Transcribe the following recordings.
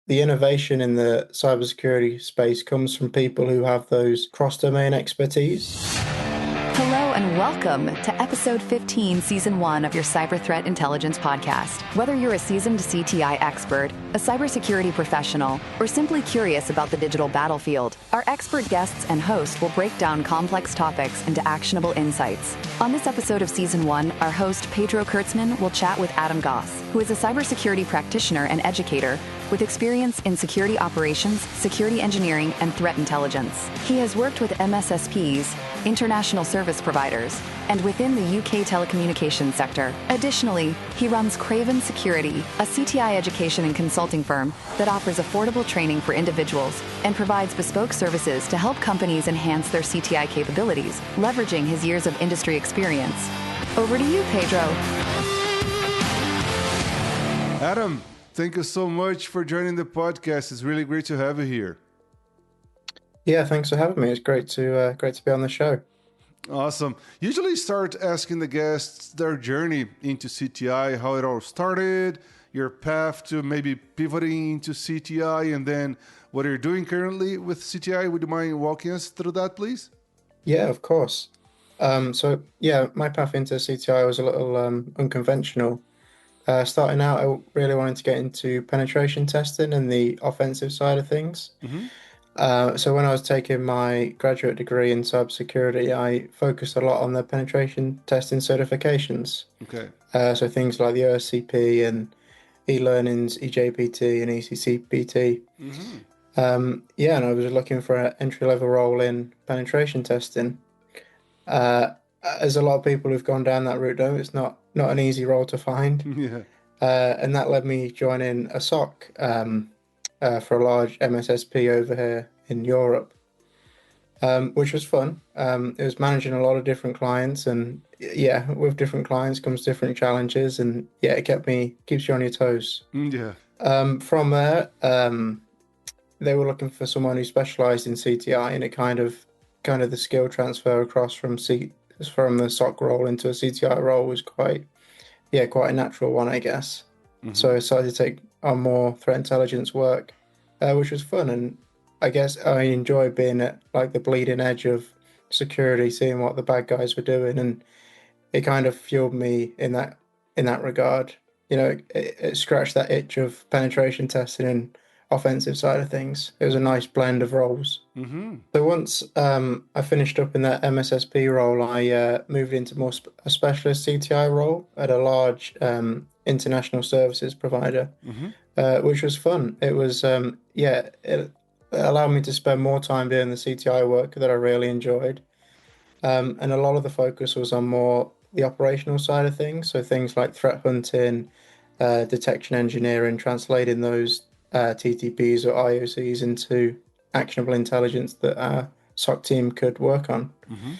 the innovation in the cybersecurity space comes from people who have those cross-domain expertise. Hello and welcome to episode 15, season 1 of your Cyber Threat Intelligence podcast. Whether you're a seasoned CTI expert, a cybersecurity professional, or simply curious about the digital battlefield, our expert guests and host will break down complex topics into actionable insights. On this episode of season 1, our host Pedro Kertzman will chat with Adam Goss, who is a cybersecurity practitioner and educator with experience in security operations, security engineering, and threat intelligence. He has worked with MSSPs, international service providers, and within the UK telecommunications sector. Additionally, he runs Craven Security, a CTI education and consulting firm that offers affordable training for individuals and provides bespoke services to help companies enhance their CTI capabilities, leveraging his years of industry experience. Over to you, Pedro. Adam, thank you so much for joining the podcast. It's really great to have you here. Yeah, thanks for having me. It's great to be on the show. Awesome. Usually start asking the guests their journey into CTI, how it all started, your path to maybe pivoting into CTI, and then what you're doing currently with CTI. Would you mind walking us through that, please? Yeah, of course. My path into CTI was a little unconventional. Starting out, I really wanted to get into penetration testing and the offensive side of things. Mm-hmm. So when I was taking my graduate degree in cybersecurity, I focused a lot on the penetration testing certifications. Okay. So things like the OSCP and e-learnings, EJPT and ECCPT. Mm-hmm. And I was looking for an entry-level role in penetration testing. As a lot of people who've gone down that route, though, it's not an easy role to find. Yeah. And that led me joining a SOC. For a large MSSP over here in Europe, which was fun. It was managing a lot of different clients, and with different clients comes different challenges, and it keeps you on your toes. Yeah. From there, they were looking for someone who specialized in CTI, and it kind of the skill transfer across from the SOC role into a CTI role was quite a natural one, I guess. Mm-hmm. So I started to take on more threat intelligence work, which was fun, and I guess I enjoy being at like the bleeding edge of security, seeing what the bad guys were doing, and it kind of fueled me in that regard. You know, it scratched that itch of penetration testing and offensive side of things. It was a nice blend of roles. Mm-hmm. So once I finished up in that MSSP role, I moved into a specialist CTI role at a large international services provider, Mm-hmm. which was fun. It was, it allowed me to spend more time doing the CTI work that I really enjoyed. And a lot of the focus was on more the operational side of things. So things like threat hunting, detection engineering, translating those TTPs or IOCs into actionable intelligence that our SOC team could work on. Mm-hmm.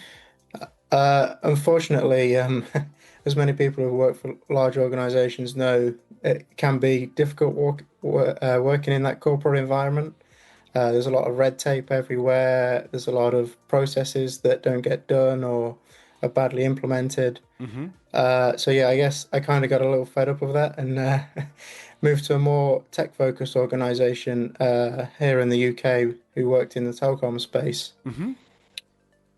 Unfortunately, as many people who work for large organizations know, it can be difficult working in that corporate environment. There's a lot of red tape everywhere. There's a lot of processes that don't get done or are badly implemented. Mm-hmm. I guess I kind of got a little fed up of that and moved to a more tech-focused organization here in the UK who worked in the telecom space. Mm-hmm.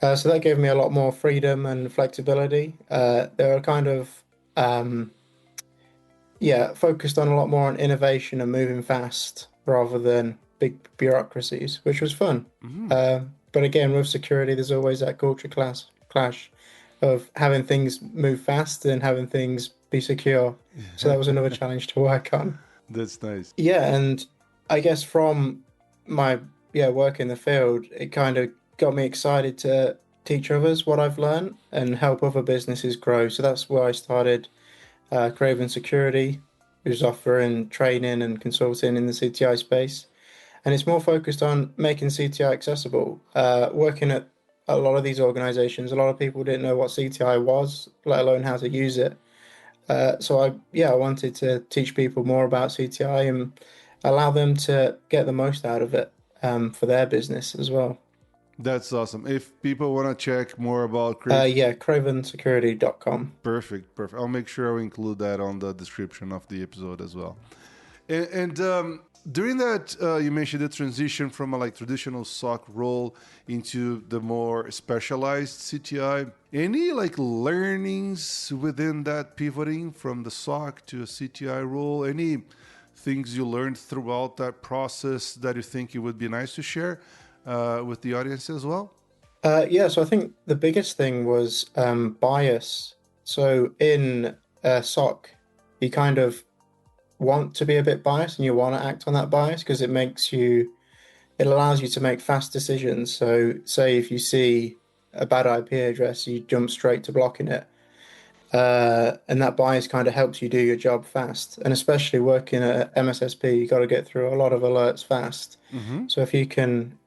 So that gave me a lot more freedom and flexibility. They were kind of, focused on a lot more on innovation and moving fast rather than big bureaucracies, which was fun. Mm-hmm. But again, with security, there's always that culture clash of having things move fast and having things be secure. So that was another challenge to work on. That's nice. Yeah, and I guess from my work in the field, it kind of got me excited to teach others what I've learned and help other businesses grow. So that's where I started Craven Security, who's offering training and consulting in the CTI space. And it's more focused on making CTI accessible. Working at a lot of these organizations, a lot of people didn't know what CTI was, let alone how to use it. So I wanted to teach people more about CTI and allow them to get the most out of it for their business as well. That's awesome. If people want to check more about Craven... cravensecurity.com. Perfect. I'll make sure I include that on the description of the episode as well. And during that, you mentioned the transition from a traditional SOC role into the more specialized CTI. Any learnings within that pivoting from the SOC to a CTI role? Any things you learned throughout that process that you think it would be nice to share with the audience as well? So I think the biggest thing was bias. So in SOC, you kind of want to be a bit biased and you want to act on that bias because it allows you to make fast decisions. So say if you see a bad IP address, you jump straight to blocking it. And that bias kind of helps you do your job fast. And especially working at MSSP, you got to get through a lot of alerts fast. So if you can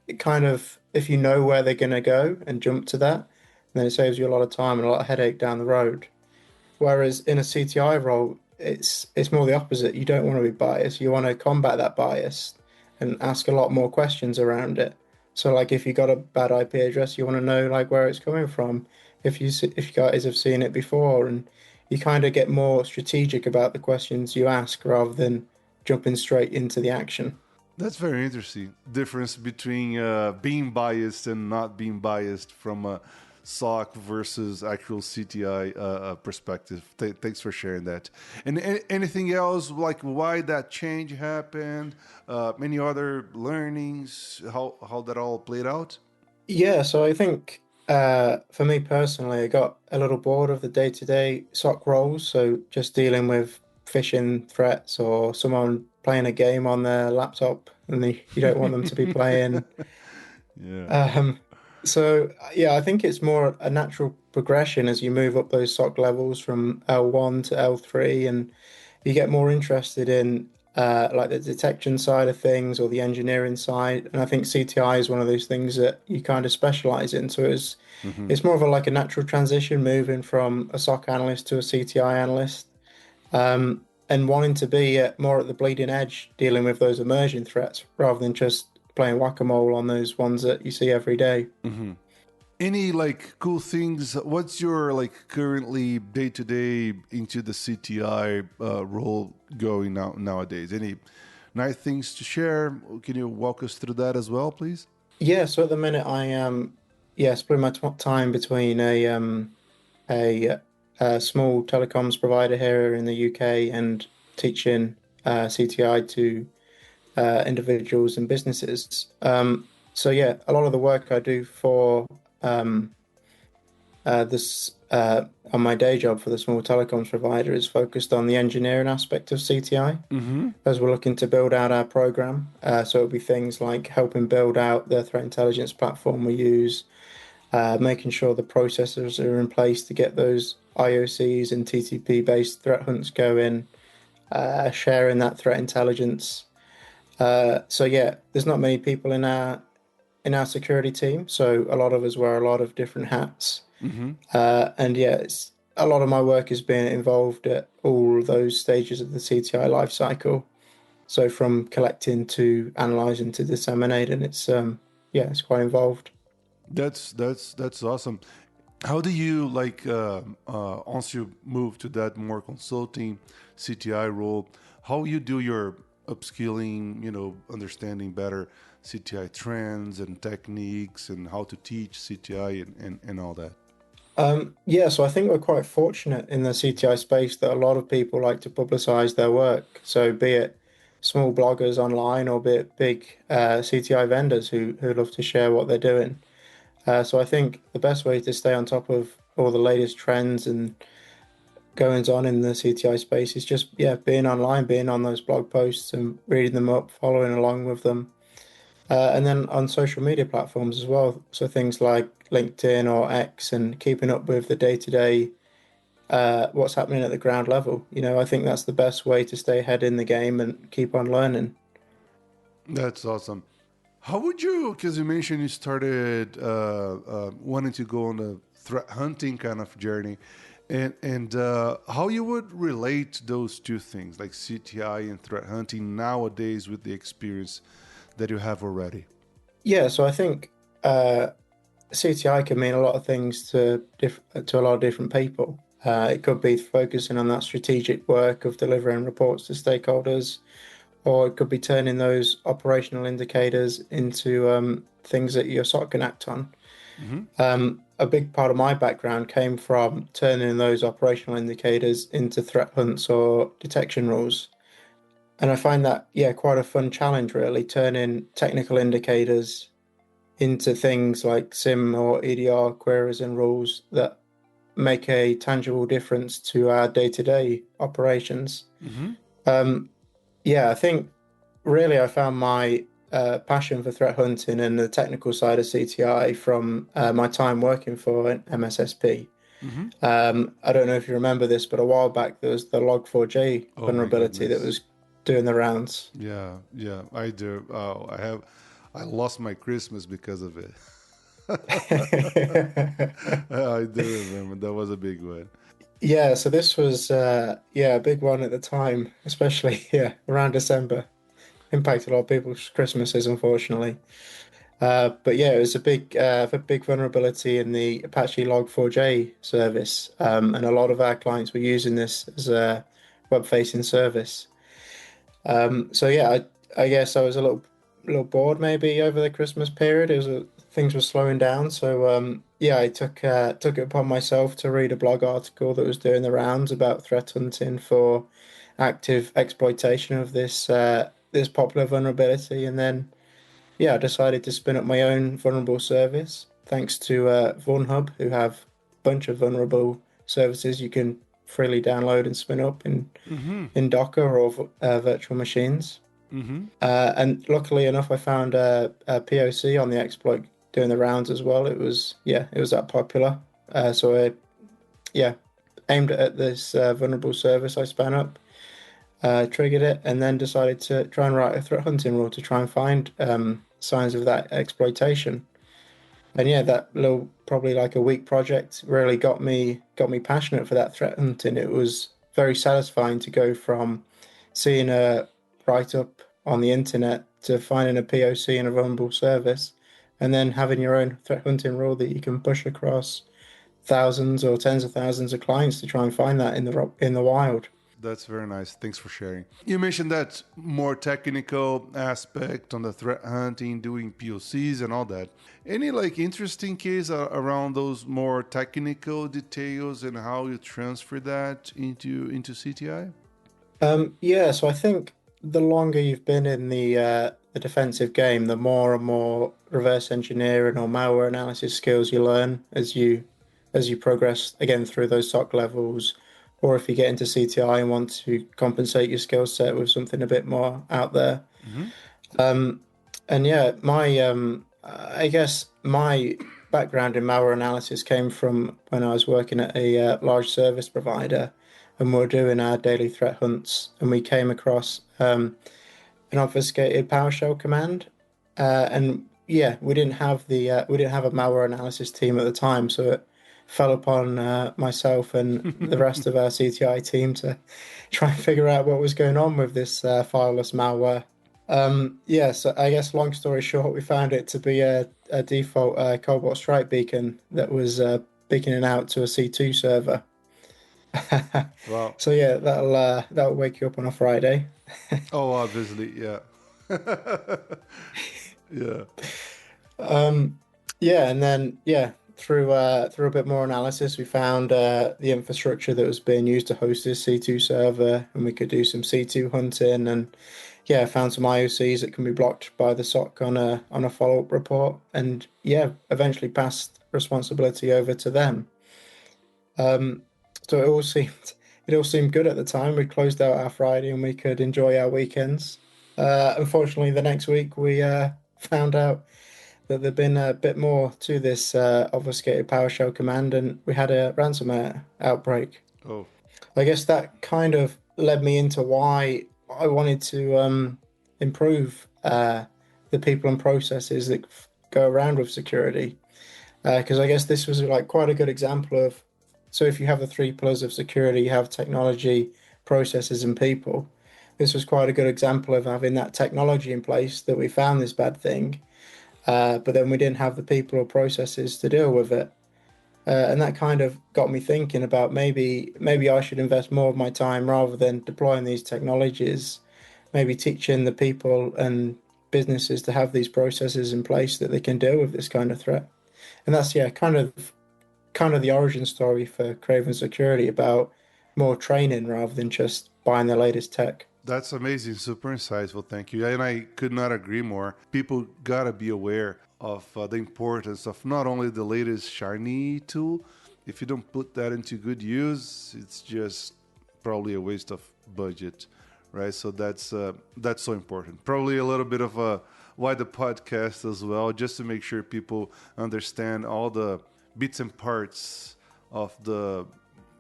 if you know where they're going to go and jump to that, then it saves you a lot of time and a lot of headache down the road. Whereas in a CTI role, it's more the opposite. You don't want to be biased. You want to combat that bias and ask a lot more questions around it. So if you got a bad IP address, you want to know where it's coming from. If you guys have seen it before, and you kind of get more strategic about the questions you ask rather than jumping straight into the action. That's very interesting. Difference between being biased and not being biased from a SOC versus actual CTI perspective. Thanks for sharing that. And anything else, why that change happened? Any other learnings? How that all played out? Yeah, so I think for me personally, I got a little bored of the day-to-day SOC roles. So just dealing with phishing threats or someone playing a game on their laptop and you don't want them to be playing. Yeah. So I think it's more a natural progression as you move up those SOC levels from L1 to L3, and you get more interested in the detection side of things or the engineering side. And I think CTI is one of those things that you kind of specialize in. So it's more of a natural transition moving from a SOC analyst to a CTI analyst. And wanting to be more at the bleeding edge, dealing with those emerging threats rather than just playing whack-a-mole on those ones that you see every day. Any cool things? What's your currently day-to-day into the CTI role going nowadays? Any nice things to share? Can you walk us through that as well, please? Yeah, so at the minute I am splitting my time between a small telecoms provider here in the UK and teaching CTI to individuals and businesses. A lot of the work I do for this on my day job for the small telecoms provider is focused on the engineering aspect of CTI, as we're looking to build out our program. So it'll be things like helping build out the threat intelligence platform we use, making sure the processors are in place to get those IOCs and TTP-based threat hunts going, sharing that threat intelligence. There's not many people in our security team, so a lot of us wear a lot of different hats. It's a lot of my work has been involved at all those stages of the CTI life cycle. So from collecting to analyzing to disseminating, it's quite involved. That's awesome. How do you once you move to that more consulting CTI role, how you do your upskilling, understanding better CTI trends and techniques and how to teach CTI and all that? So I think we're quite fortunate in the CTI space that a lot of people like to publicize their work. So be it small bloggers online or be it big CTI vendors who love to share what they're doing. So I think the best way to stay on top of all the latest trends and goings on in the CTI space is just being online, being on those blog posts and reading them up, following along with them. And then on social media platforms as well. So things like LinkedIn or X and keeping up with the day-to-day, what's happening at the ground level. I think that's the best way to stay ahead in the game and keep on learning. That's awesome. How would you, because you mentioned you started wanting to go on a threat hunting kind of journey, and how you would relate those two things, like CTI and threat hunting nowadays with the experience that you have already? Yeah, so I think CTI can mean a lot of things to a lot of different people. It could be focusing on that strategic work of delivering reports to stakeholders, or it could be turning those operational indicators into things that your SOC can act on. A big part of my background came from turning those operational indicators into threat hunts or detection rules. And I find that, quite a fun challenge, really, turning technical indicators into things like SIM or EDR queries and rules that make a tangible difference to our day-to-day operations. I think really I found my passion for threat hunting and the technical side of CTI from my time working for an MSSP. I don't know if you remember this, but a while back there was the Log4j vulnerability that was doing the rounds. Yeah, I do. I lost my Christmas because of it. I do remember. That was a big one. Yeah, so this was a big one at the time, especially around December. Impacted a lot of people's Christmases, unfortunately. But it was a big vulnerability in the Apache Log4j service, and a lot of our clients were using this as a web-facing service. I guess I was a little bored maybe over the Christmas period. Things were slowing down, so I took it upon myself to read a blog article that was doing the rounds about threat hunting for active exploitation of this popular vulnerability, and then I decided to spin up my own vulnerable service thanks to VulnHub, who have a bunch of vulnerable services you can freely download and spin up in Docker or virtual machines. And luckily enough, I found a POC on the exploit doing the rounds as well. It was that popular. So I aimed at this vulnerable service I spun up, triggered it, and then decided to try and write a threat hunting rule to try and find signs of that exploitation. And that little, probably like a week project, really got me passionate for that threat hunting. It was very satisfying to go from seeing a write-up on the internet to finding a POC in a vulnerable service, and then having your own threat hunting rule that you can push across thousands or tens of thousands of clients to try and find that in the wild. That's very nice. Thanks for sharing. You mentioned that more technical aspect on the threat hunting, doing POCs and all that. Any interesting case around those more technical details and how you transfer that into CTI? So I think the longer you've been in the defensive game, the more and more reverse engineering or malware analysis skills you learn as you progress again through those SOC levels, or if you get into CTI and want to compensate your skill set with something a bit more out there. I guess my background in malware analysis came from when I was working at a large service provider, and we were doing our daily threat hunts, and we came across an obfuscated PowerShell command, and we didn't have a malware analysis team at the time, so it fell upon myself and the rest of our CTI team to try and figure out what was going on with this fileless malware. So I guess long story short, we found it to be a default Cobalt Strike beacon that was beaconing out to a C2 server. Wow. So that'll wake you up on a Friday. Oh, obviously, yeah. And then through a bit more analysis, we found the infrastructure that was being used to host this C2 server, and we could do some C2 hunting, and found some IOCs that can be blocked by the SOC on a follow-up report, and eventually passed responsibility over to them. So it all seemed good at the time. We closed out our Friday and we could enjoy our weekends. Unfortunately, the next week we found out that there'd been a bit more to this obfuscated PowerShell command, and we had a ransomware outbreak. Oh, I guess that kind of led me into why I wanted to improve the people and processes that go around with security, because I guess this was quite a good example of. So if you have the 3 pillars of security, you have technology, processes, and people. This was quite a good example of having that technology in place that we found this bad thing, but then we didn't have the people or processes to deal with it. And that kind of got me thinking about maybe I should invest more of my time rather than deploying these technologies. maybe teaching the people and businesses to have these processes in place that they can deal with this kind of threat. And that's kind of the origin story for Craven Security, about more training rather than just buying the latest tech. That's amazing. Super insightful. Thank you. And I could not agree more. People got to be aware of the importance of not only the latest shiny tool. If you don't put that into good use, it's just probably a waste of budget, right? So that's so important. Probably a little bit of why the podcast as well, just to make sure people understand all the bits and parts of the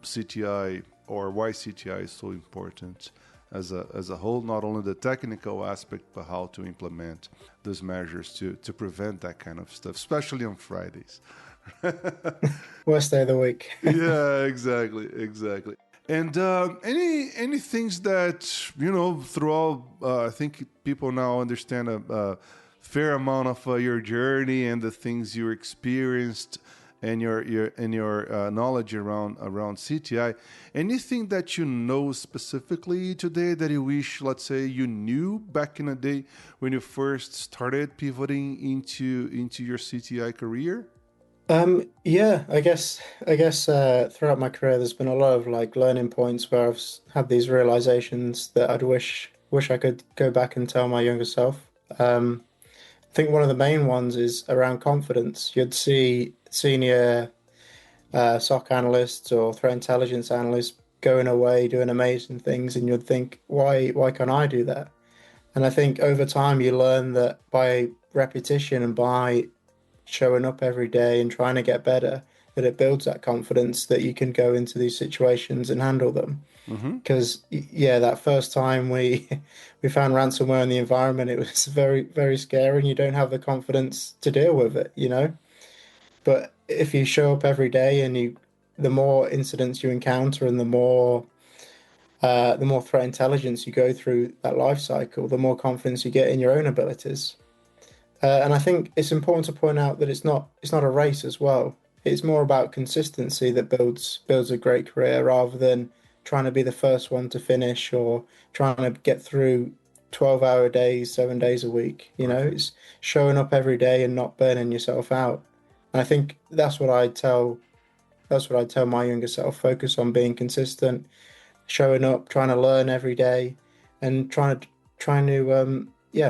CTI, or why CTI is so important as a whole, not only the technical aspect, but how to implement those measures to prevent that kind of stuff, especially on Fridays. Worst day of the week. Yeah, exactly. And any things that, throughout, I think people now understand a fair amount of your journey and the things you experienced and your knowledge around CTI. Anything that you know specifically today that you wish, let's say, you knew back in the day when you first started pivoting into your CTI career? Yeah, I guess throughout my career, there's been a lot of like learning points where I've had these realizations that I'd wish I could go back and tell my younger self. I think one of the main ones is around confidence. You'd see senior SOC analysts or threat intelligence analysts going away doing amazing things, and you'd think, why can't I do that? And I think over time you learn that by repetition and by showing up every day and trying to get better, that it builds that confidence that you can go into these situations and handle them. Mm-hmm. Because yeah, that first time we we found ransomware in the environment, it was very, very scary, and you don't have the confidence to deal with it, you know. But if you show up every day and the more incidents you encounter and the more threat intelligence you go through that life cycle, the more confidence you get in your own abilities. And I think it's important to point out that it's not a race as well. It's more about consistency that builds a great career, rather than trying to be the first one to finish or trying to get through 12-hour days, 7 days a week. You know, it's showing up every day and not burning yourself out. And I think that's what I'd tell my younger self. Focus on being consistent, showing up, trying to learn every day, and trying to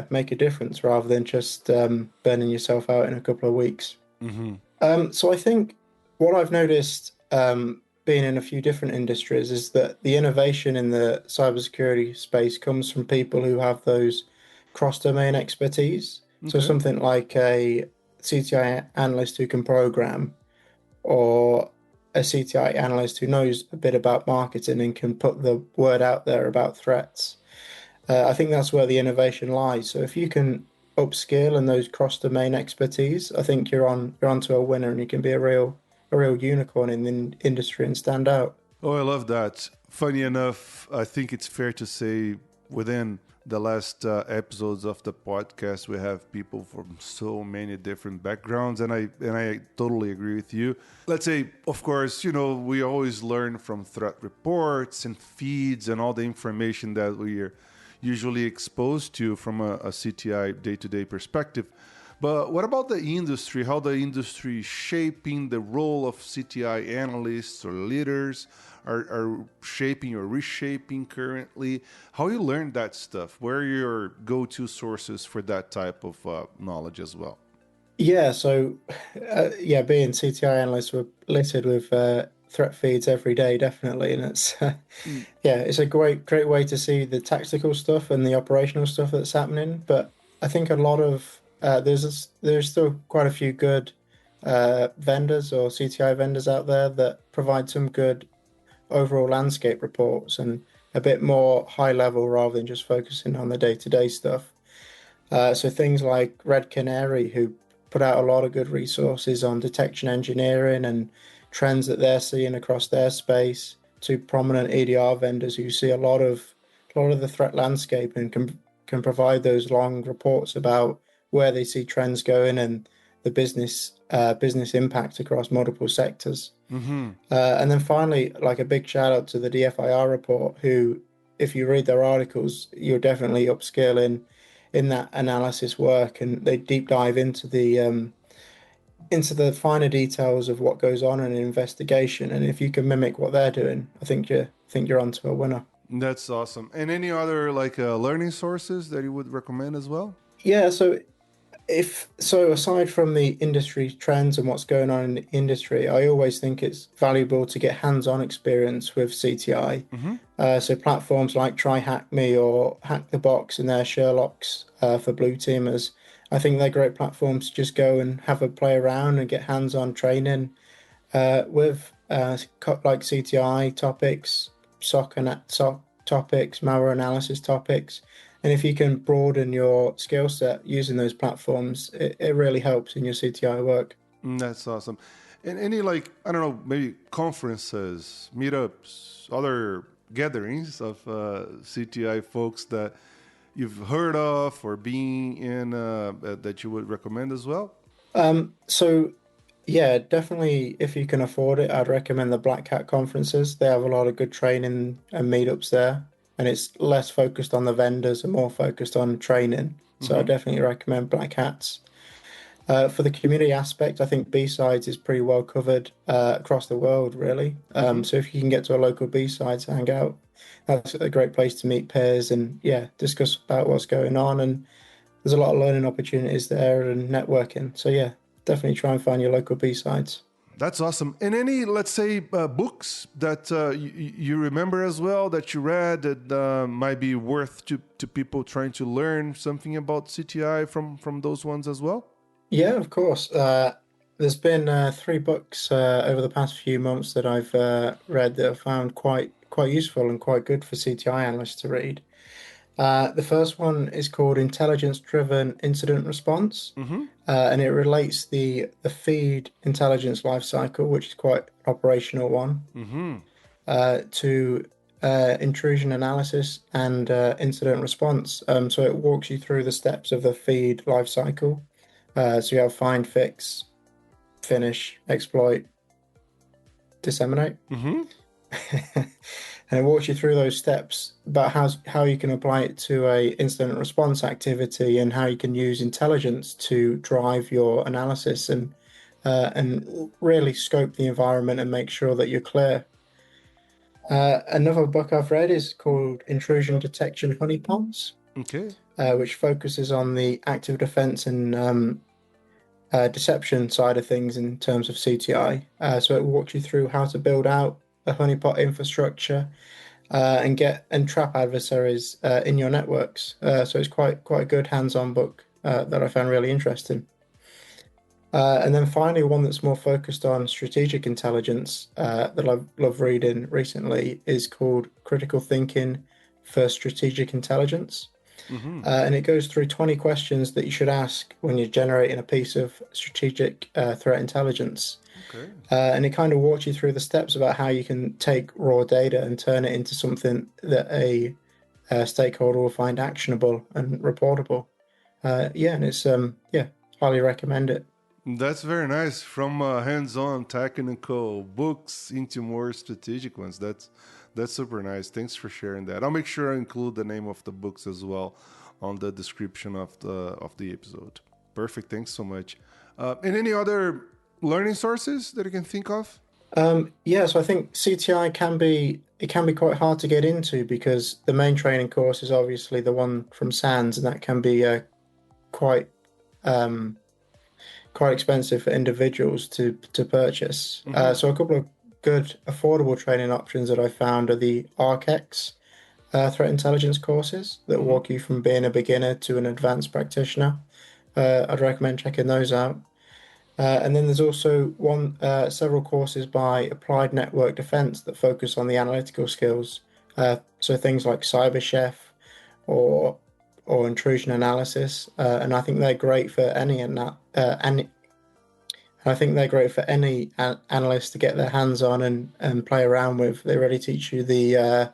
make a difference rather than just burning yourself out in a couple of weeks. Mm-hmm. So I think what I've noticed, being in a few different industries, is that the innovation in the cybersecurity space comes from people who have those cross-domain expertise. Okay. So something like a CTI analyst who can program, or a CTI analyst who knows a bit about marketing and can put the word out there about threats. I think that's where the innovation lies. So if you can upskill in those cross-domain expertise, I think you're onto a winner, and you can be a real unicorn in the industry and stand out. Oh, I love that. Funny enough, I think it's fair to say within the last episodes of the podcast, we have people from so many different backgrounds, and I totally agree with you. Let's say, of course, we always learn from threat reports and feeds and all the information that we are usually exposed to from a CTI day-to-day perspective. But what about the industry? How the industry is shaping the role of CTI analysts or leaders are shaping or reshaping currently? How you learn that stuff? Where are your go-to sources for that type of knowledge as well? Yeah, so being CTI analysts, we're littered with threat feeds every day, definitely, and it's it's a great way to see the tactical stuff and the operational stuff that's happening. But I think a lot of there's still quite a few good vendors or CTI vendors out there that provide some good overall landscape reports and a bit more high level rather than just focusing on the day-to-day stuff. So things like Red Canary, who put out a lot of good resources on detection engineering and trends that they're seeing across their space, to prominent EDR vendors who see a lot of the threat landscape and can provide those long reports about where they see trends going and the business impact across multiple sectors. Mm-hmm. And then finally, like a big shout out to the DFIR report, who if you read their articles, you'll definitely upskill in that analysis work, and they deep dive into the finer details of what goes on in an investigation. And if you can mimic what they're doing, I think you're onto a winner. That's awesome. And any other like learning sources that you would recommend as well? Yeah, so if so, aside from the industry trends and what's going on in the industry, I always think it's valuable to get hands-on experience with CTI. Mm-hmm. So platforms like Try Hack Me or Hack the Box and their Sherlocks for blue teamers, I think they're great platforms to just go and have a play around and get hands-on training with like CTI topics, SOC topics, malware analysis topics. And if you can broaden your skill set using those platforms, it really helps in your CTI work. That's awesome. And any like, I don't know, maybe conferences, meetups, other gatherings of CTI folks that you've heard of or been in that you would recommend as well? So yeah, definitely if you can afford it, I'd recommend the Black Hat conferences. They have a lot of good training and meetups there, and it's less focused on the vendors and more focused on training. So I Mm-hmm. definitely recommend Black Hats. For the community aspect, I think B-Sides is pretty well covered across the world, really. Mm-hmm. So if you can get to a local B-Sides hang out, that's a great place to meet peers and yeah, discuss about what's going on. And there's a lot of learning opportunities there and networking. So yeah, definitely try and find your local B-Sides. That's awesome. And any, let's say, books that you remember as well that you read that might be worth to people trying to learn something about CTI from those ones as well? Yeah, of course. There's been three books over the past few months that I've read that I found quite useful and quite good for CTI analysts to read. The first one is called Intelligence Driven Incident Response, Mm-hmm. and it relates the feed intelligence lifecycle, which is quite an operational one, Mm-hmm. to intrusion analysis and incident response. So it walks you through the steps of the feed lifecycle. So you have find, fix, finish, exploit, disseminate. Mm-hmm. And it walks you through those steps about how you can apply it to a incident response activity and how you can use intelligence to drive your analysis and really scope the environment and make sure that you're clear. Another book I've read is called Intrusion Detection Honeypots, Okay. which focuses on the active defense and deception side of things in terms of CTI. So it walks you through how to build out a honeypot infrastructure and get and trap adversaries in your networks. So it's quite a good hands-on book that I found really interesting. And then finally, one that's more focused on strategic intelligence that I've loved reading recently is called Critical Thinking for Strategic Intelligence. Mm-hmm. And it goes through 20 questions that you should ask when you're generating a piece of strategic threat intelligence. Okay. And it kind of walks you through the steps about how you can take raw data and turn it into something that a stakeholder will find actionable and reportable. Yeah, and it's highly recommend it. That's very nice. From hands-on technical books into more strategic ones. That's super nice. Thanks for sharing that. I'll make sure I include the name of the books as well on the description of the episode. Perfect. Thanks so much. And any other learning sources that you can think of? Yeah, so I think CTI can be quite hard to get into because the main training course is obviously the one from SANS, and that can be quite um, quite expensive for individuals to purchase. Mm-hmm. So a couple of good affordable training options that I found are the ArcX threat intelligence courses that Mm-hmm. walk you from being a beginner to an advanced practitioner. I'd recommend checking those out. And then there's also several courses by Applied Network Defense that focus on the analytical skills. So things like CyberChef or intrusion analysis, and I think they're great for any analyst to get their hands on and play around with. They really teach you the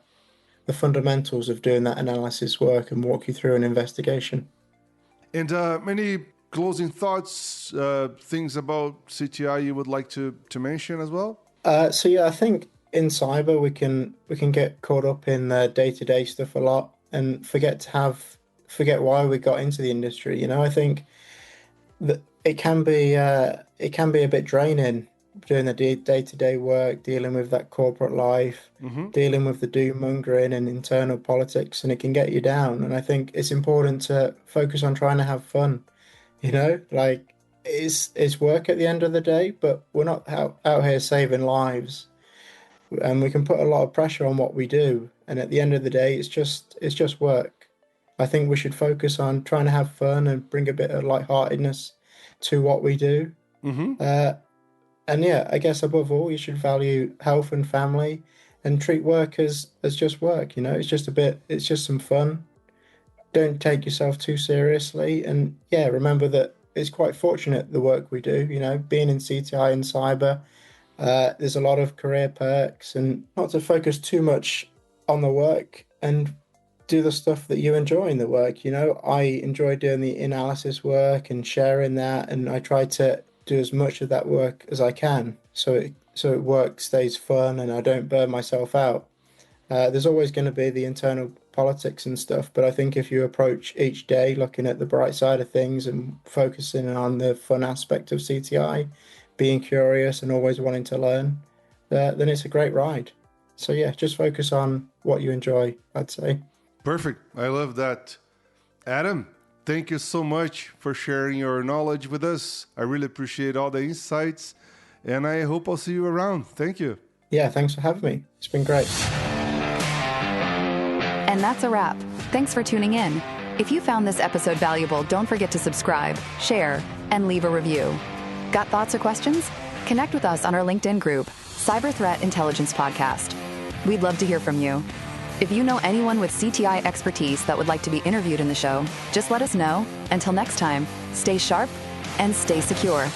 fundamentals of doing that analysis work and walk you through an investigation. And any closing thoughts, things about CTI you would like to mention as well? So yeah, I think in cyber we can get caught up in the day-to-day stuff a lot and forget why we got into the industry. You know, I think that it can be a bit draining doing the day-to-day work, dealing with that corporate life, dealing with the doom mongering and internal politics, and it can get you down. And I think it's important to focus on trying to have fun. You know, like it's work at the end of the day, but we're not out here saving lives, and we can put a lot of pressure on what we do. And at the end of the day, it's just work. I think we should focus on trying to have fun and bring a bit of lightheartedness to what we do. Uh, and yeah, I guess above all, you should value health and family and treat work as just work. You know, it's just some fun. Don't take yourself too seriously. And yeah, remember that it's quite fortunate the work we do, you know, being in CTI and cyber. There's a lot of career perks, and not to focus too much on the work and do the stuff that you enjoy in the work. You know, I enjoy doing the analysis work and sharing that, and I try to do as much of that work as I can, so work stays fun and I don't burn myself out. There's always going to be the internal politics and stuff, but I think if you approach each day looking at the bright side of things and focusing on the fun aspect of CTI, being curious and always wanting to learn, then it's a great ride. So yeah, just focus on what you enjoy, I'd say. Perfect. I love that. Adam, thank you so much for sharing your knowledge with us. I really appreciate all the insights, and I hope I'll see you around. Thank you. Yeah, thanks for having me. It's been great. And that's a wrap. Thanks for tuning in. If you found this episode valuable, don't forget to subscribe, share, and leave a review. Got thoughts or questions? Connect with us on our LinkedIn group, Cyber Threat Intelligence Podcast. We'd love to hear from you. If you know anyone with CTI expertise that would like to be interviewed in the show, just let us know. Until next time, stay sharp and stay secure.